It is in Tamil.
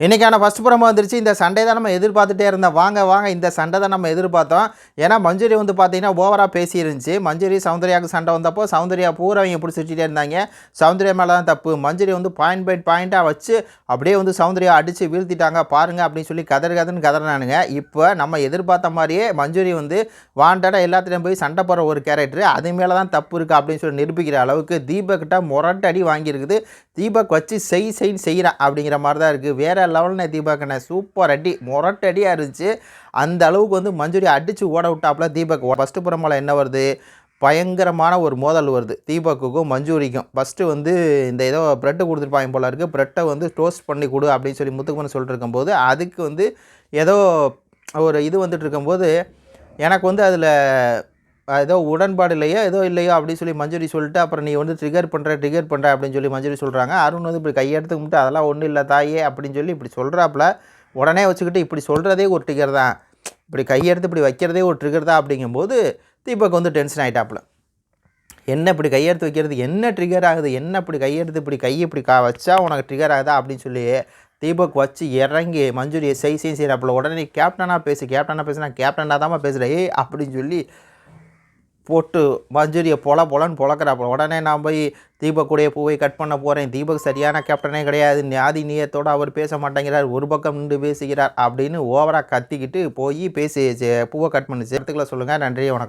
இன்றைக்கான ஃபஸ்ட் ப்ரோமோ வந்துருச்சு. இந்த சண்டே தான் நம்ம எதிர்பார்த்துட்டே இருந்தோம். வாங்க வாங்க இந்த சண்டை தான் நம்ம எதிர்பார்த்தோம். ஏன்னா மஞ்சுரி வந்து பார்த்தீங்கன்னா ஓவரா பேசியிருந்துச்சு. மஞ்சுரி சௌந்தர்யாவுக்கு சண்டை வந்தப்போ சௌந்தர்யா பூரா இவங்க இப்படி சிரிச்சிட்டே இருந்தாங்க. சௌந்தர்யா மேலே தான் தப்பு. மஞ்சுரி வந்து பாயிண்ட் பை பாயிண்ட்டாக வச்சு அப்படியே வந்து சௌந்தர்யா அடித்து வீழ்த்திட்டாங்க பாருங்க அப்படின்னு சொல்லி கதறுன்னு கதறினானுங்க. இப்போ நம்ம எதிர்பார்த்த மாதிரியே மஞ்சுரி வந்து வாண்டடாக எல்லாத்துலேயும் போய் சண்டை போடுற ஒரு கேரக்டர் அது மேலே தான் தப்பு இருக்குது அப்படின்னு சொல்லி நிரூபிக்கிற அளவுக்கு தீபக்கிட்ட முரட்டடி வாங்கியிருக்குது. தீபக் வச்சு செய்கிறான் அப்படிங்கிற மாதிரி தான் இருக்குது. வேறு லெவல்னு தீபக்ண்ணே சூப்பர் அடி முரட்டடியாக இருந்துச்சு. அந்த அளவுக்கு வந்து மஞ்சுரி அடித்து ஓட விட்டாப்புல தீபக். ஃபஸ்ட்டு புறமால என்ன வருது, பயங்கரமான ஒரு மோதல் வருது தீபக்குக்கும் மஞ்சூரிக்கும். ஃபஸ்ட்டு வந்து இந்த ஏதோ ப்ரெட்டு கொடுத்துருப்பாங்க போல இருக்குது. ப்ரெட்டை வந்து டோஸ்ட் பண்ணி கொடு அப்படின்னு சொல்லி முத்துக்குமன் சொல்லிட்டு இருக்கும்போது அதுக்கு வந்து ஏதோ ஒரு இது வந்துட்டு இருக்கும்போது எனக்கு வந்து அதில் ஏதோ உடன்பாடு இல்லையோ ஏதோ இல்லையோ அப்படின்னு சொல்லி மஞ்சுரி சொல்லிட்டு அப்புறம் நீ வந்து ட்ரிகர் பண்ணுற அப்படின்னு சொல்லி மஞ்சுரி சொல்கிறாங்க. அருண் வந்து இப்படி கையெடுத்து கும்பிட்டு அதெல்லாம் ஒன்றும் இல்லை தாயே அப்படின்னு சொல்லி இப்படி சொல்கிறாப்புல. உடனே வச்சுக்கிட்டு இப்படி சொல்கிறதே ஒரு ட்ரிகர் தான், இப்படி கையெடுத்து இப்படி வைக்கிறதே ஒரு ட்ரிகர் தான் அப்படிங்கும்போது தீபக் வந்து டென்ஷன் ஆகிட்டாப்புல. என்ன இப்படி கையெடுத்து வைக்கிறது என்ன ட்ரிகர் ஆகுது, என்ன இப்படி கையெடுத்து இப்படி கையை இப்படி வச்சா உனக்கு ட்ரிகர் ஆகுதா அப்படின்னு சொல்லி தீபக் வச்சு இறங்கி மஞ்சுரியை செய்கிறாப்புல. உடனே நீ கேப்டனாக பேசுனா கேப்டனாக தான் பேசுகிறேன் அப்படின்னு சொல்லி போட்டு மஞ்சுரியை பொலன்னு பொழக்கிறாப்புல. உடனே நான் போய் தீபக் கூடைய பூவை கட் பண்ண போகிறேன், தீபக் சரியான கேப்டனே கிடையாது, ஞாதி நீயத்தோடு அவர் பேச மாட்டேங்கிறார், ஒரு பக்கம் நின்று பேசுகிறார் அப்படின்னு ஓவராக கத்திக்கிட்டு போய் பூவை கட் பண்ணுச்சு. இடத்துக்குள்ள சொல்லுங்கள். நன்றி, வணக்கம்.